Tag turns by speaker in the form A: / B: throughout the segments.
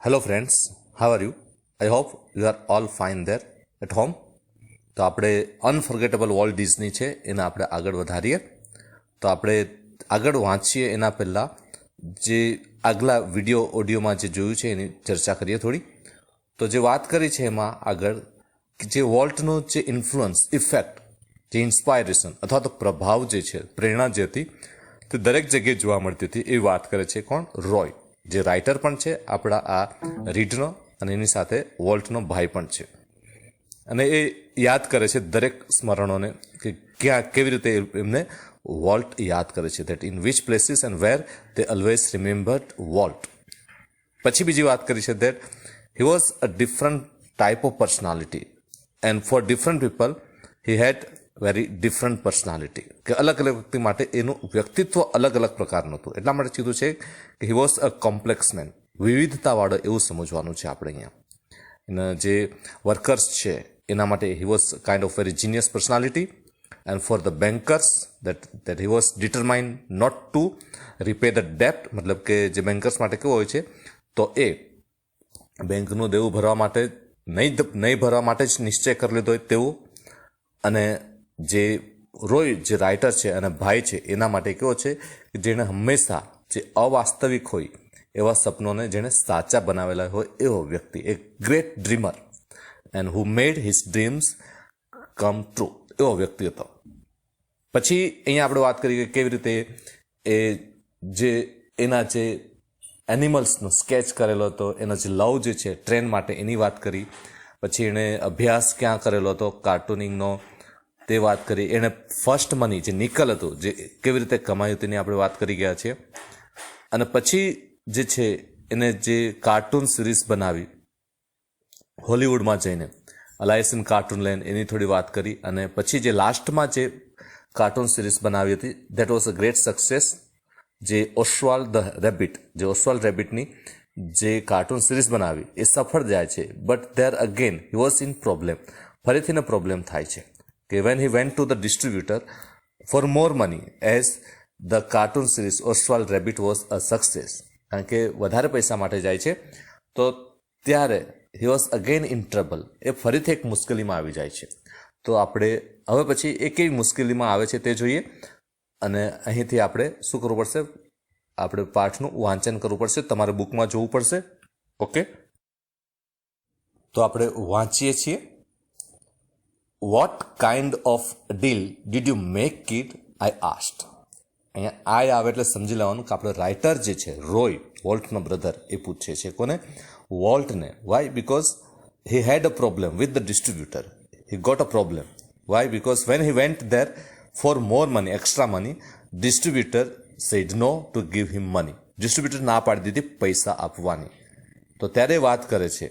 A: Hello friends, how are you? I hope you are all fine there at home. તો આપણે unforgettable Walt Disney છે એને આપણે આગળ વધારીએ. તો આપણે આગળ વાંચીએ એના પહેલાં જે આગલા વિડીયો ઓડિયોમાં જે જોયું છે એની ચર્ચા કરીએ થોડી. તો જે વાત કરી છે એમાં આગળ જે વોલ્ટનો જે ઇન્ફ્લુઅન્સ, ઇફેક્ટ, જે ઇન્સ્પાયરેશન અથવા તો પ્રભાવ જે છે, પ્રેરણા જે હતી તે દરેક જગ્યાએ જોવા મળતી હતી એવી વાત કરે છે કોણ? રોય, જે રાઇટર પણ છે આપણા આ રીડનો અને એની સાથે વોલ્ટનો ભાઈ પણ છે. અને એ યાદ કરે છે દરેક સ્મરણોને કે ક્યાં કેવી રીતે એમને વોલ્ટ યાદ કરે છે. That in which places and where they always remembered Walt. પછી બીજી વાત કરી છે that he was a different type of personality and for different people he had very different personality. કે અલગ અલગ વ્યક્તિ માટે એનું વ્યક્તિત્વ અલગ અલગ પ્રકારનું હતું. એટલા માટે કીધું છે કે he was a complex man, વિવિધતાવાળો એવું સમજવાનું છે આપણે અહીંયા. એના જે વર્કર્સ છે એના માટે he was kind of very genius personality. And for the bankers that he was determined not to repay the ડેપ્ટ. મતલબ કે જે બેન્કર્સ માટે કેવું હોય છે તો એ બેંકનું દેવું ભરવા માટે નહીં ભરવા માટે જ નિશ્ચય કરી લીધો હોય તેવું. અને જે રોય જે રાઇટર છે અને ભાઈ છે એના માટે કેવો છે કે જેણે હંમેશા જે અવાસ્તવિક હોય એવા સપનોને જેણે સાચા બનાવેલા હોય એવો વ્યક્તિ, એક great dreamer and who made his dreams come true, એવો વ્યક્તિ હતો. પછી અહીંયા આપણે વાત કરીએ કે કેવી રીતે એ જે એના જે એનિમલ્સનો સ્કેચ કરેલો હતો, એનો જે લવ જે છે ટ્રેન માટે એની વાત કરી. પછી એણે અભ્યાસ ક્યાં કરેલો હતો કાર્ટૂનિંગનો તે વાત કરી. એણે ફર્સ્ટ મની જે નિકલ હતું જે કેવી રીતે કમાયું તેની આપણે વાત કરી ગયા છીએ. અને પછી જે છે એને જે કાર્ટૂન સિરીઝ બનાવી હોલિવૂડમાં જઈને, અલાયસન કાર્ટૂન લેન્ડ, એની થોડી વાત કરી. અને પછી જે લાસ્ટમાં જે કાર્ટૂન સિરીઝ બનાવી હતી that was a great success. જે ઓસ્વાલ્ડ ધ રેબિટ, જે ઓસ્વાલ્ડ રેબિટની જે કાર્ટૂન સિરીઝ બનાવી એ સફળ જાય છે. But there again he was in problem. ફરીથીને પ્રોબ્લેમ થાય છે કે when he went to the distributor for more money as the cartoon series Oswald Rabbit was a success. કારણ કે વધારે પૈસા માટે જાય છે તો ત્યારે he was again in trouble. એ ફરીથી એક મુશ્કેલીમાં આવી જાય છે. તો આપણે હવે પછી એ કેવી મુશ્કેલીમાં આવે છે તે જોઈએ. અને અહીંથી આપણે શું કરવું પડશે? આપણે પાઠનું વાંચન કરવું પડશે, તમારે બુકમાં જોવું પડશે. ઓકે, તો આપણે વાંચીએ છીએ. Vote kind of deal did you make kid? I asked. અહીંયા આઈ આવે એટલે સમજી લેવાનું કે આપણે રાઇટર જે છે રોય, વોલ્ટનો બ્રધર, એ પૂછે છે કોને? વોલ્ટને. Why? Because he had a problem with the distributor. He got a problem. Why? Because when he went there for more money, extra money, distributor said no to give him money. Distributor ના પાડી દીધી પૈસા આપવાની. તો ત્યારે વાત કરે છે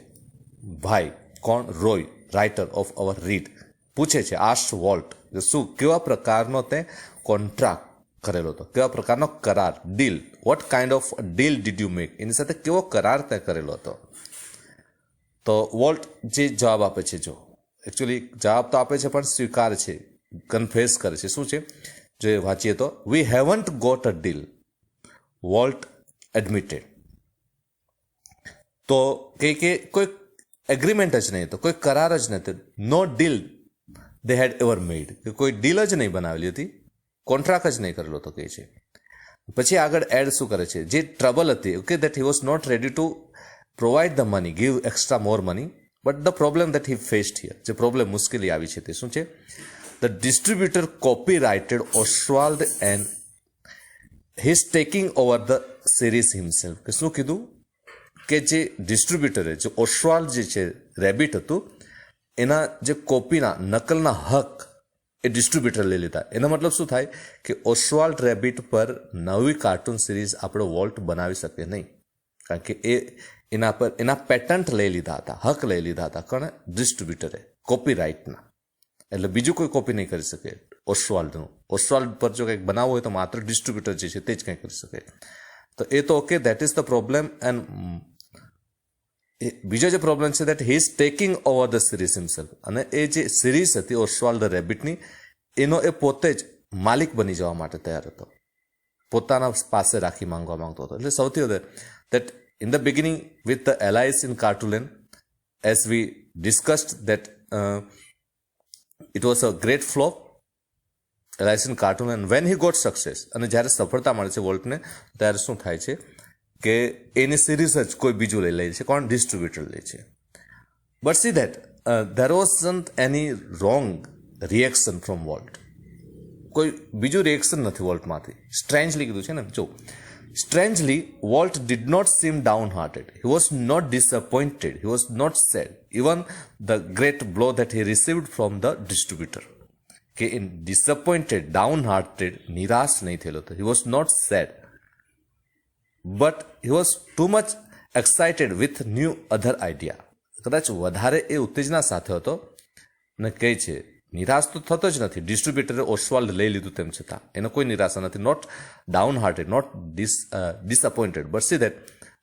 A: ભાઈ કોણ? Roy, writer of our read, પૂછે છે આસ્ક વોલ્ટ શું કેવા પ્રકારનો તે કોન્ટ્રાક્ટ કરેલો હતો, કેવા પ્રકારનો કરાર, deal. What kind of deal did you make? એની સાથે કેવો કરાર તે કરેલો હતો. તો વોલ્ટ જે જવાબ આપે છે, જો એકચ્યુઅલી જવાબ તો આપે છે પણ સ્વીકાર છે, કન્ફેસ કરે છે. શું છે જો વાંચીએ તો we haven't got a deal, Walt admitted. તો કે કોઈ એગ્રીમેન્ટ જ નહીં હતો, કોઈ કરાર જ નથી. નો ડીલ દે હેડ એવર મેડ, કે કોઈ ડીલ જ નહીં બનાવેલી હતી, કોન્ટ્રાક્ટ જ નહીં કરેલો હતો કહે છે. પછી આગળ એડ શું કરે છે? જે ટ્રબલ હતી, okay, that he was not ready to provide the money, give extra more money. But the problem that he faced here, જે પ્રોબ્લેમ મુશ્કેલી આવી છે તે શું છે? The distributor copyrighted Oswald and he is taking over the series himself. કે શું કીધું? કે જે ડિસ્ટ્રીબ્યુટરે જે ઓસ્વાલ્ડ જે છે રેબિટ હતું એના જે કોપીના નકલના હક એ ડિસ્ટ્રીબ્યુટર લઈ લીધા. એનો મતલબ શું થાય કે ઓસ્વાલ્ડ રેબિટ પર નવી કાર્ટૂન સિરીઝ આપણો વોલ્ટ બનાવી શકે નહીં, કારણ કે એના પર એના પેટન્ટ લઈ લીધા હતા, હક લઈ લીધા હતા. કોણે? ડિસ્ટ્રીબ્યુટરે, કોપીરાઇટના. એટલે બીજું કોઈ કોપી નહીં કરી શકે ઓસ્વાલ્ડનું. ઓસ્વાલ્ડ પર જો કંઈક બનાવવું હોય તો માત્ર ડિસ્ટ્રીબ્યુટર જે છે તે જ કંઈ કરી શકે. તો એ તો okay, that is the problem. And બીજો જે પ્રોબ્લેમ છે that he is taking over the series himself. અને એ જે સિરીઝ હતી ઓસ્વાલ્ડ ધ રેબિટની, એનો એ પોતે જ માલિક બની જવા માટે તૈયાર હતો, પોતાના પાસે રાખી માંગવા માંગતો હતો. એટલે સૌથી વધારે that in the beginning with the Alice in Cartoon, as we discussed that it was a great flop, Alice in Cartoon, and when he got success અને જ્યારે સફળતા મળે છે વોલ્ટને ત્યારે શું થાય છે કે એની સિરીઝ જ કોઈ બીજું લઈ લે છે, કોણ? ડિસ્ટ્રીબ્યુટર લે છે. But see that there wasn't any wrong reaction from Walt. કોઈ બીજું રિએક્શન નથી વોલ્ટમાંથી. સ્ટ્રેન્જલી કીધું છે ને, જો strangely, Walt did not seem downhearted. He was not disappointed. He was not sad. Even the great blow that he received from the distributor. Okay, in disappointed, downhearted, નિરાશ નહીં થયેલો હતો. He was not sad. But he was too much excited with new other idea. કદાચ વધારે એ ઉત્તેજના સાથે હતો ને કહે છે નિરાશ તો થતો જ નથી. ડિસ્ટ્રીબ્યુટરે ઓસ્વાલ્ડ લઈ લીધું તેમ છતાં એને કોઈ નિરાશા નથી. Not downhearted, not disappointed. But see that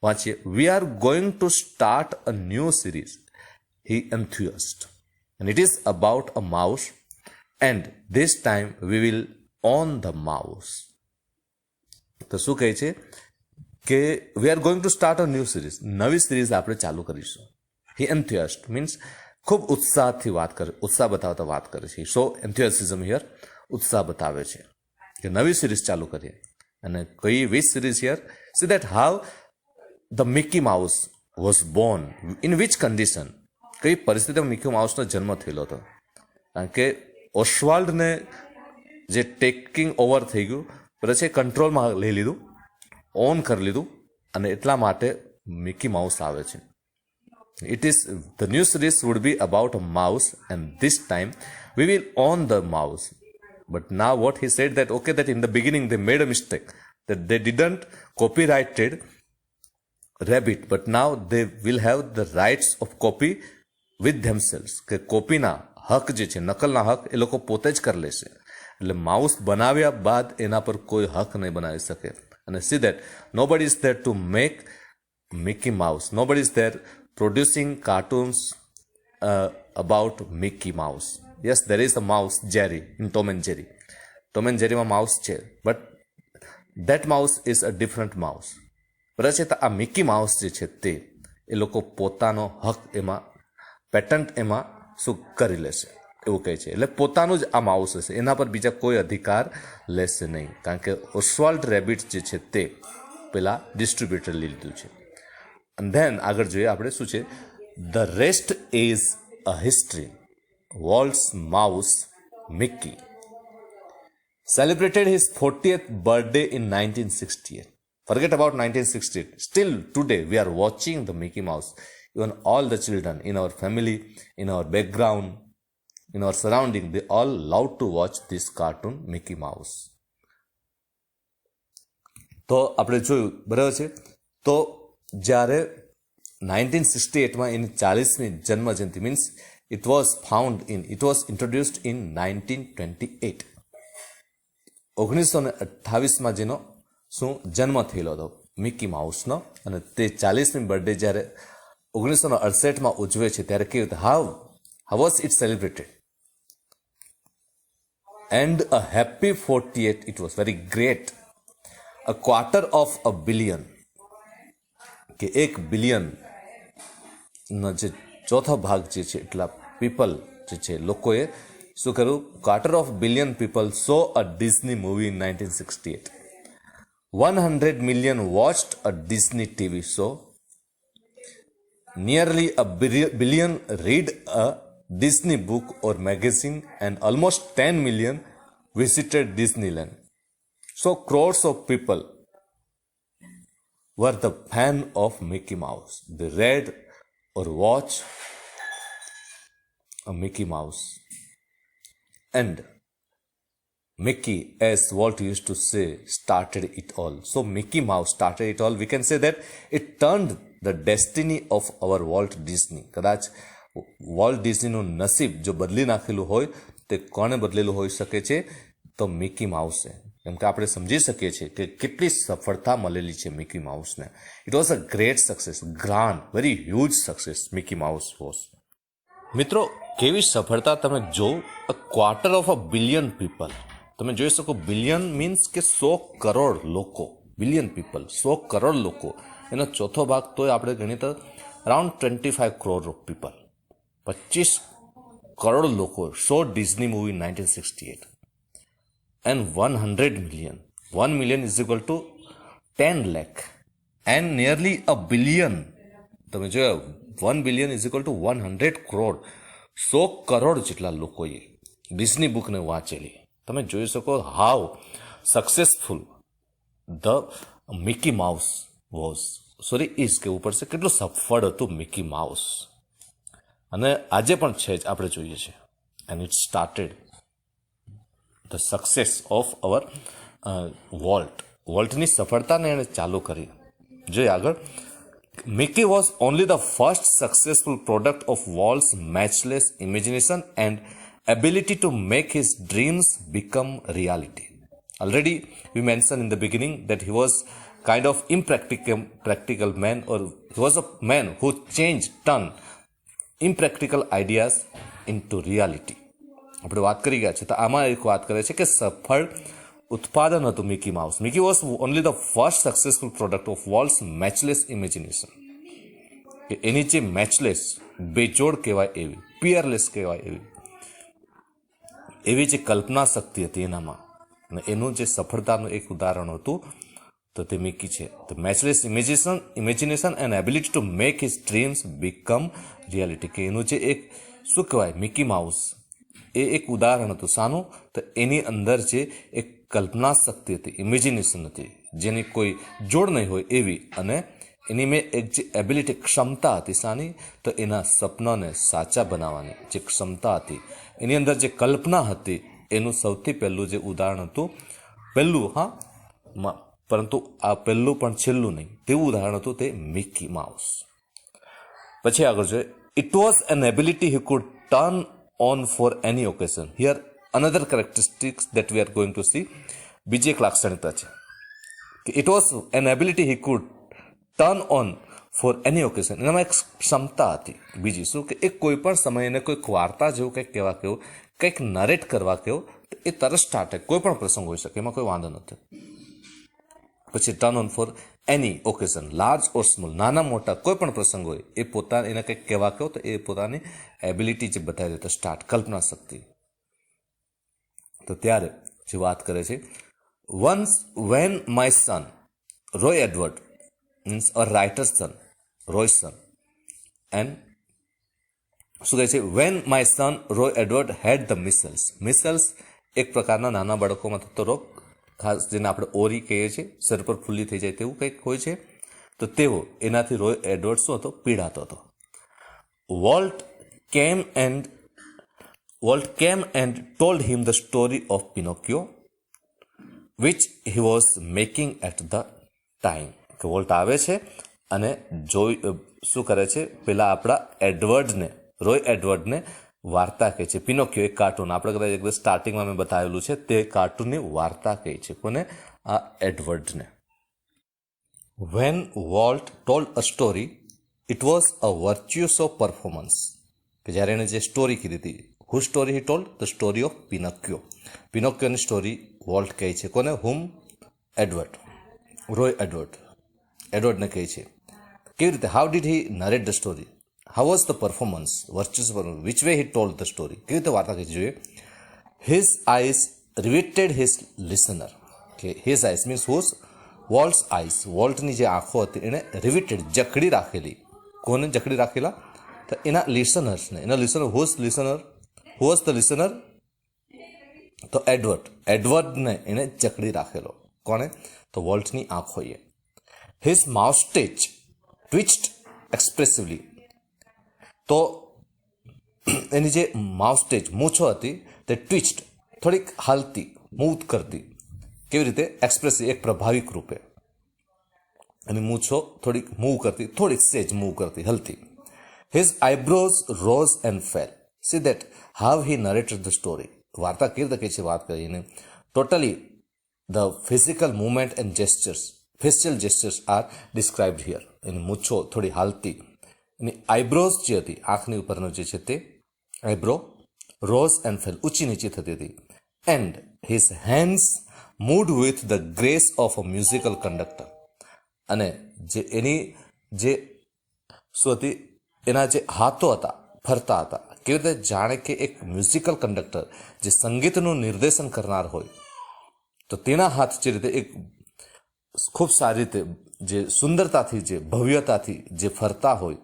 A: વાંચીએ, we are going to start a new series, he enthused, and it is about a mouse, and this time we will own the mouse. તો શું કહે છે કે we are going to start a new series, નવી series આપણે ચાલુ કરીશું. હી એન્થ્યુઝડ means ખૂબ ઉત્સાહથી વાત કરે, ઉત્સાહ બતાવતા વાત કરે છે. સો એન્થ્યુઝિઝમ હિયર, ઉત્સાહ બતાવે છે કે નવી સિરીઝ ચાલુ કરીએ. અને કઈ which series here? C that how the Mickey mouse was Born, in which condition, કઈ પરિસ્થિતિમાં મિકી માઉસનો જન્મ થયેલો હતો. કારણ કે ઓસ્વાલ્ડને જે ટેકિંગ ઓવર થઈ ગયું, પછી કંટ્રોલમાં લઈ લીધું, ઓન કરી લીધું, અને એટલા માટે મિકી માઉસ આવે છે. It is, the new series would be about a mouse, and this time we will own the mouse. But now what he said that, okay, that in the beginning they made a mistake, that they didn't copyrighted rabbit, but now they will have the rights of copy with themselves. કે કોપીના હક જે છે, નકલના હક એ લોકો પોતે જ કરી લેશે. એટલે માઉસ બનાવ્યા બાદ એના પર કોઈ હક નહીં બનાવી શકે. અને see that nobody is there to make Mickey Mouse, nobody is there producing cartoons about Mickey Mouse. Yes, there is a mouse, Jerry, in Tom and Jerry. Tom and Jerry માં mouse છે, but that mouse is a different mouse. પછી આ Mickey mouse જે છે તે એ લોકો પોતાનો હક એમાં, પેટન્ટ એમાં શું કરી લેશે એવું કહે છે. એટલે પોતાનું જ આ માઉસ હશે, એના પર બીજા કોઈ અધિકાર લેશે નહીં. કારણ કે ઓસ્વાલ્ડ રેબિટ જે છે તે પેલા ડિસ્ટ્રીબ્યુટર લીધું છે. And then આગળ જોઈએ આપણે શું છે, the rest is a history. Walt's mouse, Mickey, celebrated his 40th birthday in 1968. Forget about 1968. Still today we are watching the Mickey Mouse. Even all the children in our family, in our background, in our surrounding, they all love to watch this cartoon Mickey Mouse. તો આપણે જોયું બરાબર છે. તો જ્યારે 1968માં એની 40મી જન્મ જયંતિ, means it was introduced in 1928. 1928માં જેનો શું જન્મ થયેલો હતો મિકી માઉસનો, અને તે 40મી બર્થડે જ્યારે 1968માં ઉજવે છે ત્યારે કેવી રીતે, how was it celebrated? And a happy 48 it was, very great. A quarter of a billion, કે 1 બિલિયનનો જે ચોથો ભાગ જે છે એટલા પીપલ જે છે લોકોએ શું કર્યું, quarter of billion people so a Disney movie in 1968. 100 million watched a Disney TV show. Nearly a billion read a Disney book or magazine, and almost 10 million visited Disneyland. So crores of people were the fan of Mickey Mouse. They read or watched a Mickey Mouse. And Mickey, as Walt used to say, started it all. So Mickey Mouse started it all. We can say that it turned the destiny of our Walt Disney. કદાચ volt ડિઝનીનું નસીબ જો બદલી નાખેલું હોય તે કોણે બદલેલું હોઈ શકે છે? તો મિકી માઉસે. કેમ કે આપણે સમજી શકીએ છીએ કે કેટલી સફળતા મળેલી છે મિકી માઉસને. It was a great success, grand, very huge success Mickey mouse was. મિત્રો, કેવી સફળતા તમે જો, a quarter of a billion people. તમે જોઈ શકો, બિલિયન મીન્સ કે 100 કરોડ લોકો, બિલિયન પીપલ 100 કરોડ લોકો એનો ચોથો ભાગ તોય આપણે ગણીએ તો around 25 crore of people, 25 crore લોકો સો Disney movie 1968 and 100 million. 1 million is equal to 10 lakh and nearly a billion. તમે જોયો 1 billion is equal to 100 crore. 100 crore જેટલા લોકોએ ડિઝની બુકને વાંચેલી. તમે જોઈ શકો how successful the Mickey mouse was, sorry is કહેવું પડશે, કેટલું સફળ હતું મિકી માઉસ. અને આજે પણ છે જ આપણે જોઈએ છીએ. And it started the success of our વોલ્ટની સફળતાને એણે ચાલુ કરી. જોઈએ આગળ. Mickey was only the first successful product of Walt's matchless imagination and ability to make his dreams become reality. Already we mentioned in the beginning that he was kind of impractical man, or he was a man who turned impractical ideas into reality. આપણે વાત કરી ગયા છે તો આમાં એક વાત કરે છે કે સફળ ઉત્પાદન હતું Mickey Mouse. Mickey was only the first successful product of Walt's matchless imagination. કે એની જે મેચલેસ, બેજોડ કહેવાય એવી, પિયરલેસ કહેવાય એવી જે કલ્પના શક્તિ હતી એનામાં, અને એનું જે સફળતાનું એક ઉદાહરણ હતું તો તે મિકી છે. The matchless imagination and ability to make his dreams become reality. કે એનું જે એક શું કહેવાય મિકી માઉસ, એ એક ઉદાહરણ હતું. શાનું? તો એની અંદર જે એક કલ્પના શક્તિ હતી, ઇમેજિનેશન હતી, જેની કોઈ જોડ નહીં હોય એવી, અને એની મેં એક જે એબિલિટી, ક્ષમતા હતી. શાની? તો એના સપનાને સાચા બનાવવાની જે ક્ષમતા હતી, એની અંદર જે કલ્પના હતી, એનું સૌથી પહેલું જે ઉદાહરણ હતું, પહેલું પરંતુ આ પહેલું પણ છેલ્લું નહીં તેવું ઉદાહરણ હતું તે મિકી માઉસ. પછી આગળ જોઈએ. It was an ability he could turn on for any occasion. Here another characteristics that we are going to see. બીજી એક લાક્ષણિકતા છે કે it was an ability he could turn on for any occasion. એનામાં એક ક્ષમતા હતી બીજી શું, કે એક કોઈ પણ સમયે એને કોઈક વાર્તા જેવું કંઈક કહેવા કેવું, કંઈક નરેટ કરવા કેવું, એ તરત સ્ટાર્ટ થાય. કોઈ પણ પ્રસંગ હોઈ શકે, એમાં કોઈ વાંધો નથી. પછી turn on for any occasion, large or small, નાના મોટા કોઈ પણ પ્રસંગ હોય, એ પોતાને એને કંઈક કહેવા કહો તો એ પોતાની એબિલિટી જે બતાવી દેતો સ્ટાર્ટ, કલ્પના શક્તિ. તો ત્યારે જે વાત કરે છે, once when my son Roy Edward, means a writer son, Roy son, and શું કહે છે, when my son Roy Edward had the measles. Measles એક પ્રકારના નાના બાળકોમાં થતો રોગ, ખાસ જેને આપણે ઓરી કહીએ છીએ, શરીર પર ફૂલ્લી થઈ જાય તેવું કંઈક હોય છે. તો તેઓ એનાથી રોય એડવર્ડ શું હતો, પીડાતો હતો. Walt came and told him the story of Pinocchio which he was making at the time. કે વોલ્ટ આવે છે અને શું કરે છે, પેલા આપણા એડવર્ડને, રોય એડવર્ડને વાર્તા કહે છે. પિનોકિયો એક કાર્ટૂન, આપણે કદાચ એક સ્ટાર્ટિંગમાં મેં બતાવેલું છે, તે કાર્ટૂનની વાર્તા કહે છે. કોને? આ એડવર્ડને. When Walt told a story it was a virtuous performance. કે જ્યારે એણે જે સ્ટોરી કીધી હતી, who story he told? The story of Pinocchio. પિનોકિયોની સ્ટોરી વોલ્ટ કહે છે. કોને? હુમ? એડવર્ડ, રોય એડવર્ડને કહે છે. કેવી રીતે? How did he narrate the story? How was the performance? Virtuous performance. Which way he told the story? કેવી રીતે વાર્તા કહી જોઈએ? His eyes riveted his listener. Okay, his eyes means whose? Walt's eyes. વોલ્ટની જે આંખો હતી એને riveted, જકડી રાખેલી. કોને જકડી રાખેલા? તો એના લિસનર્સને. એના listener, whose listener? Who was the listener? તો એડવર્ડને એને જકડી રાખેલો. કોને? તો વોલ્ટની આંખોએ. His moustache twitched expressively. તો એની જે માઉસ્ટેજ, મૂછો હતી તે ટ્વિસ્ટ, થોડીક હાલતી, મૂવ કરતી. કેવી રીતે? એક્સપ્રેસિવ, એક પ્રભાવિક રૂપે. એની મૂછો થોડીક મૂવ કરતી, થોડીક સેજ મૂવ કરતી, હલતી. His eyebrows rose and fell. See that how he narrated the story. વાર્તા કેવી રીતે કહે છે વાત કરીને? Totally the physical movement and gestures, facial gestures are described here. એની મૂછો થોડી હાલતી, એની આઈબ્રોઝ જે હતી, આંખની ઉપરનો જે છે તે આઈબ્રો, રોઝ એન્ડ ફેલ, ઊંચી નીચી થતી હતી. And his hands moved with the grace of a musical conductor. અને જે એની જે શું હતી, એના જે હાથો હતા ફરતા હતા, કેવી રીતે જાણે કે એક મ્યુઝિકલ કંડક્ટર જે સંગીતનું નિર્દેશન કરનાર હોય, તો તેના હાથ જે રીતે એક ખૂબ સારી રીતે જે સુંદરતાથી જે ભવ્યતાથી જે ફરતા હોય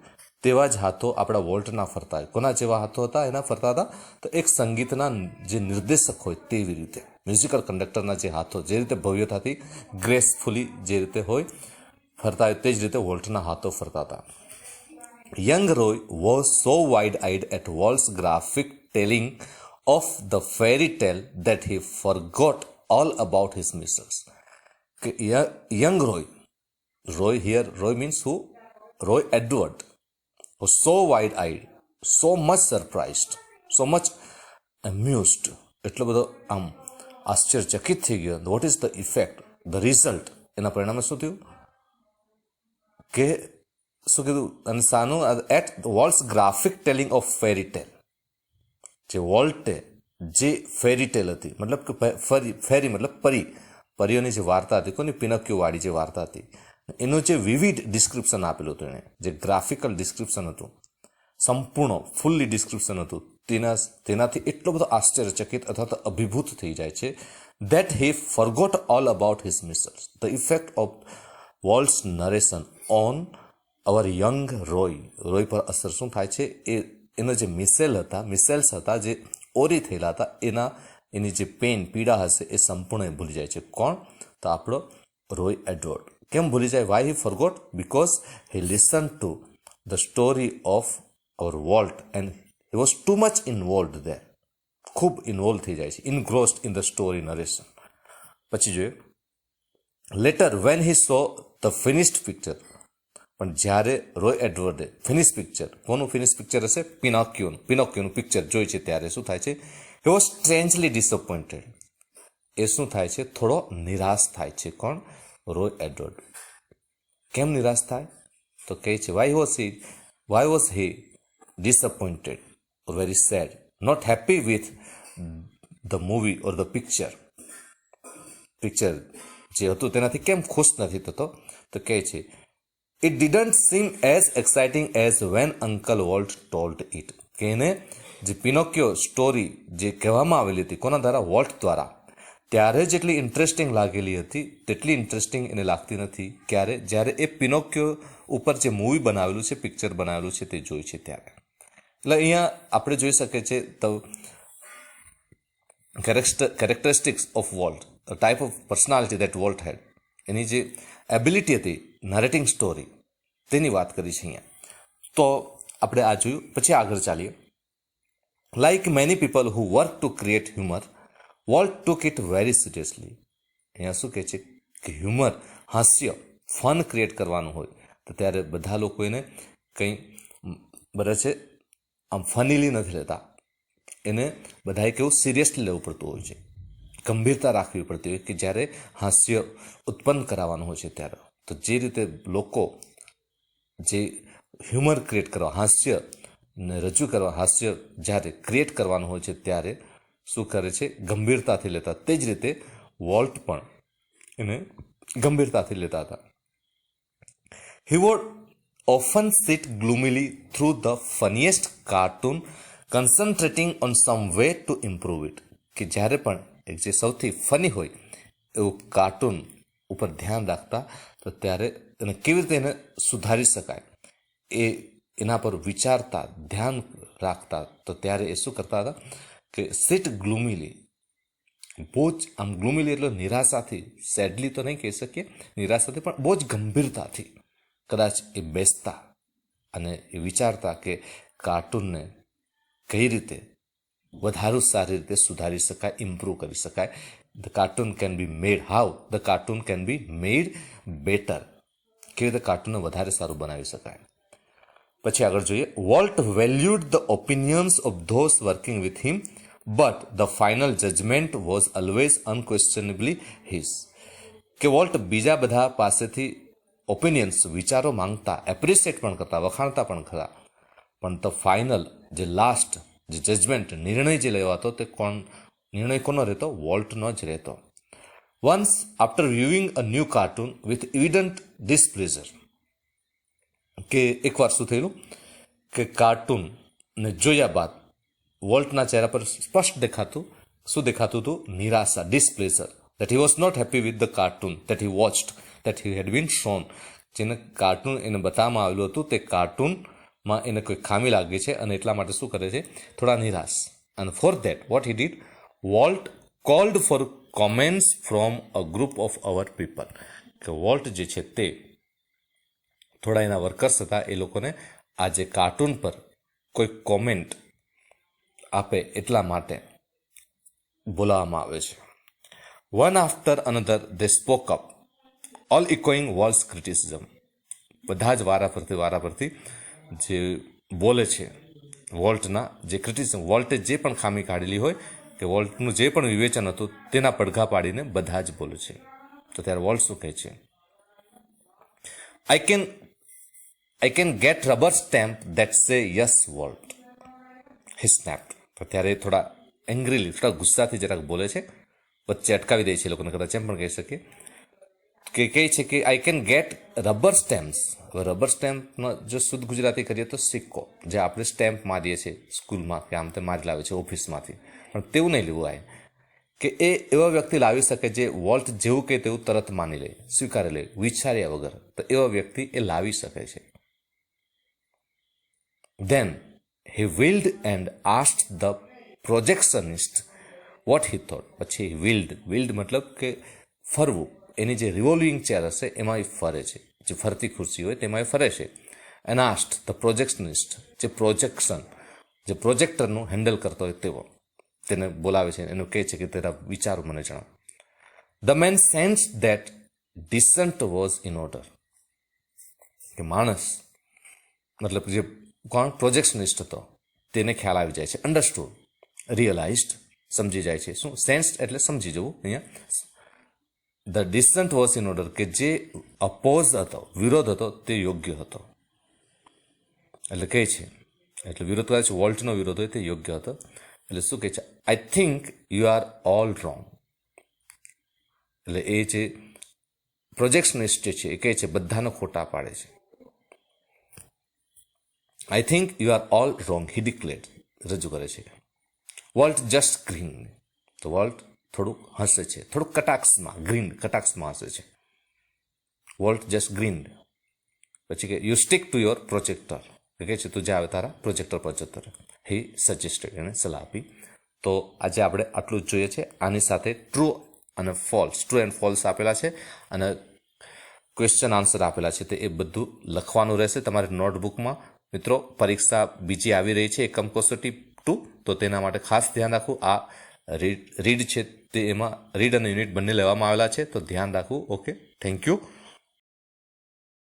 A: તેવા જ હાથો આપણા વોલ્ટના ફરતા હોય. કોના જેવા હાથો હતા એના ફરતા હતા? તો એક સંગીતના જે નિર્દેશક હોય તેવી રીતે મ્યુઝિકલ કંડક્ટરના જે હાથો જે રીતે ભવ્યતાથી ગ્રેસફુલી જે રીતે હોય ફરતા હોય તે જ રીતે વોલ્ટના હાથો ફરતા હતા. Young Roy was so wide eyed at Walt's graphic telling of the fairy tale that he forgot all about his missiles. Young Roy here, Roy means who? Roy Edward was so wide-eyed, so much surprised, so much amused, એટલો બધો આમ આશ્ચર્યચકિત થઈ ગયો. What is the effect, the result, એના પરિણામે શું થયું કે શું કીધું, અને સાનું એટ વોલ્ટ's ગ્રાફિક ટેલિંગ ઓફ ફેરી ટેલ, જે વોલ્ટે જે ફેરી ટેલ હતી, મતલબ કે ફેરી મતલબ પરીઓની જે વાર્તા હતી, કોની પિનોકિયો વાળી જે વાર્તા હતી, એનું જે વિવિધ ડિસ્ક્રિપ્શન આપેલું હતું, એણે જે ગ્રાફિકલ ડિસ્ક્રિપ્શન હતું, સંપૂર્ણ ફૂલ્લી ડિસ્ક્રિપ્શન હતું, તેનાથી એટલો બધો આશ્ચર્યચકિત અથવા તો અભિભૂત થઈ જાય છે that he forgot all about his missiles. The effect of Walt's narration on our young Roy પર અસર શું થાય છે, એનો જે મિસેલ્સ હતા જે ઓરી થયેલા હતા, એની જે પેન પીડા હશે એ સંપૂર્ણ ભૂલી જાય છે. કોણ? તો આપણો રોય એડવર્ડ. કેમ ભૂલી જાય? Y he forgot? Because he listen to the story of our volt and he was too much involved there. ખૂબ ઇન્વોલ્વ થઈ જાય છે, ઇનગ્રોસ્ડ ઇન ધ સ્ટોરી નરેશન. પછી જોઈએ letter when he so the finished picture. પણ જ્યારે Roy એડવર્ડે finish picture, કોનું finish picture હશે? પિનોકિયોનું પિક્ચર જોઈ છે, ત્યારે શું થાય છે? He was સ્ટ્રેન્જલી disappointed. એ શું થાય છે? થોડો નિરાશ થાય છે. કોણ? Roy Edward. કેમ નિરાશ થાય? તો કહે છે why was he disappointed or very sad, not happy with the movie or the picture જે હતું તેનાથી કેમ ખુશ નથી થતો? તો કહે છે it didn't seem as exciting as when uncle Walt told it. કે એને જે પિનોકિયો સ્ટોરી જે કહેવામાં આવેલી હતી, કોના દ્વારા? વોલ્ટ દ્વારા. ત્યારે જેટલી ઇન્ટરેસ્ટિંગ લાગેલી હતી તેટલી ઇન્ટરેસ્ટિંગ એને લાગતી નથી. ક્યારે? જ્યારે એ પિનોકિયો ઉપર જે મૂવી બનાવેલું છે, પિક્ચર બનાવેલું છે તે જોઈ છે ત્યારે. એટલે અહીંયા આપણે જોઈ શકીએ છીએ the characteristics of Walt, type of personality that Walt had. એની જે એબિલિટી હતી નરેટિંગ સ્ટોરી, તેની વાત કરી છે અહીંયા. તો આપણે આ જોયું. પછી આગળ ચાલીએ. Like many people who work to create humour, volt took it very seriously. અહીંયા શું કહે છે કે હ્યુમર, હાસ્ય, ફન ક્રિએટ કરવાનું હોય તો ત્યારે બધા લોકો એને કંઈ બરાબર છે આમ ફનીલી નથી લેતા, એને બધાએ કેવું સિરિયસલી લેવું પડતું હોય છે, ગંભીરતા રાખવી પડતી હોય કે જ્યારે હાસ્ય ઉત્પન્ન કરાવવાનું હોય છે ત્યારે. તો જે રીતે લોકો જે હ્યુમર ક્રિએટ કરવા, હાસ્યને રજૂ કરવા, હાસ્ય જ્યારે ક્રિએટ કરવાનું હોય છે ત્યારે શું કરે છે? ગંભીરતાથી લેતા. તે જ રીતે વોલ્ટ પણ એને ગંભીરતાથી લેતા હતા. He would often sit glumly through the funniest cartoon concentrating on some way to improve it. કે જ્યારે પણ એક જે સૌથી ફની હોય એવું કાર્ટૂન ઉપર ધ્યાન રાખતા, તો ત્યારે એને કેવી રીતે એને સુધારી શકાય એના પર વિચારતા, ધ્યાન રાખતા. તો ત્યારે એ શું કરતા હતા કે સિટ ગ્લુમિલી, બહુ જ આમ ગ્લુમિલી એટલે નિરાશાથી, સેડલી તો નહીં કહી શકીએ, નિરાશાથી પણ બહુ જ ગંભીરતાથી કદાચ એ બેસતા અને એ વિચારતા કે કાર્ટૂનને કઈ રીતે વધારે સારી રીતે સુધારી શકાય, ઇમ્પ્રૂવ કરી શકાય. The cartoon can be made, how the cartoon can be made better, કેવી રીતે કાર્ટૂનને વધારે સારું બનાવી શકાય. પછી આગળ જોઈએ. Walt valued the opinions of those working with him, but the final judgment was always unquestionably his. કે વોલ્ટ બીજા બધા પાસેથી ઓપિનિયન્સ, વિચારો માંગતા, એપ્રિશિએટ પણ કરતા, વખાણતા પણ ખરા, પણ ધ ફાઇનલ જે લાસ્ટ જે જજમેન્ટ, નિર્ણય જે લેવાતો તે નિર્ણય કોનો રહેતો? વોલ્ટનો જ રહેતો. Once, after viewing a new cartoon with evident displeasure, કે એકવાર શું થયેલું કે કાર્ટૂનને જોયા બાદ વોલ્ટના ચહેરા પર સ્પષ્ટ શું દેખાતું હતું? નિરાશા, ડિસ્પ્લેઝર, that he was not happy with the cartoon that he watched, that he had been shown. જેને કાર્ટૂન એને બતાવવામાં આવેલું હતું તે કાર્ટૂનમાં એને કોઈ ખામી લાગી છે અને એટલા માટે શું કરે છે? થોડા નિરાશ. And for that, what he did, Walt called for comments from a group of our people. કે વોલ્ટ જે છે તે થોડા એના વર્કર્સ હતા, એ લોકોને આ જે કાર્ટૂન પર કોઈ કોમેન્ટ આપે એટલા માટે બોલાવવામાં આવે છે. One after another they spoke up, all echoing Walt's criticism. બધા જ વારાફરતી જે બોલે છે વોલ્ટના જે ક્રિટિસિઝમ, વોલ્ટે જે પણ ખામી કાઢેલી હોય કે વોલ્ટનું જે પણ વિવેચન હતું તેના પડઘા પાડીને બધા જ બોલે છે. તો ત્યારે વોલ્ટ શું કહે છે? I can get rubber stamp that say yes, Walt. He snapped. તો ત્યારે થોડા એંગ્રીલી, થોડા ગુસ્સાથી જરાક બોલે છે, વચ્ચે અટકાવી દે છે એ લોકોને, કદાચ એમ પણ કહી શકે કે કહે છે કે I can get rubber stamps. હવે રબર સ્ટેમ્પમાં જો શુદ્ધ ગુજરાતી કરીએ તો સિક્કો, જે આપણે સ્ટેમ્પ મારીએ છીએ સ્કૂલમાં કે આમ તે મારી લાવે છે ઓફિસમાંથી, પણ તેવું નહીં લેવું આવે કે એ એવા વ્યક્તિ લાવી શકે જે વોલ્ટ જેવું કે તેવું તરત માની લે, સ્વીકારી લે, વિચાર્યા વગર. તો એવા વ્યક્તિ એ લાવી શકે છે. Then he wheeled and asked the projectionist what he thought. પછી wheeled મતલબ કે ફરવું. એની જે રિવોલ્વિંગ ચેર હશે એમાં એ ફરે છે, જે ફરતી ખુરશી હોય તેમાં એ ફરે છે. And asked the projectionist, જે પ્રોજેક્ટરનું હેન્ડલ કરતો હોય તેવો, તેને બોલાવે છે, એનું કહે છે કે તેના વિચારો મને જણાવ. The man sensed that dissent was in order. કે માણસ મતલબ જે કોણ પ્રોજેક્શનિસ્ટ હતો તેને ખ્યાલ આવી જાય છે. અન્ડરસ્ટુડ, રિયલાઇઝડ, સમજી જાય છે. શું? સેન્સ્ડ એટલે સમજી જવું. અહીંયા the decent was in order, કે જે અપોઝ હતો, વિરોધ હતો, તે યોગ્ય હતો. એટલે કહે છે, એટલે વિરોધ કરે છે, વોલ્ટનો વિરોધ હોય તે યોગ્ય હતો. એટલે શું કહે છે? I think you are all wrong. એટલે એ જે પ્રોજેક્શનિસ્ટ છે એ કહે છે, બધાને ખોટા પાડે છે. I think you are all wrong, he declared. રજૂ કરે છે. Walt just grinned. તો વોલ્ટ થોડુંક હસે છે, થોડુંક કટાક્ષમાં હસે છે. Walt just grinned. પછી કે you stick to your projector. કહે છે તું જા તારા પ્રોજેક્ટર પર જતો રહે. હી સજેસ્ટેડ, એને સલાહ આપી. તો આજે આપણે આટલું જ જોઈએ છે. આની સાથે ટ્રુ એન્ડ ફોલ્સ આપેલા છે અને ક્વેશ્ચન આન્સર આપેલા છે, તે એ બધું લખવાનું રહેશે તમારી નોટબુકમાં. મિત્રો, પરીક્ષા બીજી આવી રહી છે, એકમ કસોટી 2, તો તેના માટે ખાસ ધ્યાન રાખવું. આ રીડ છે તે એમાં રીડ અને યુનિટ બંને લેવામાં આવેલા છે, તો ધ્યાન રાખવું. Okay, thank you.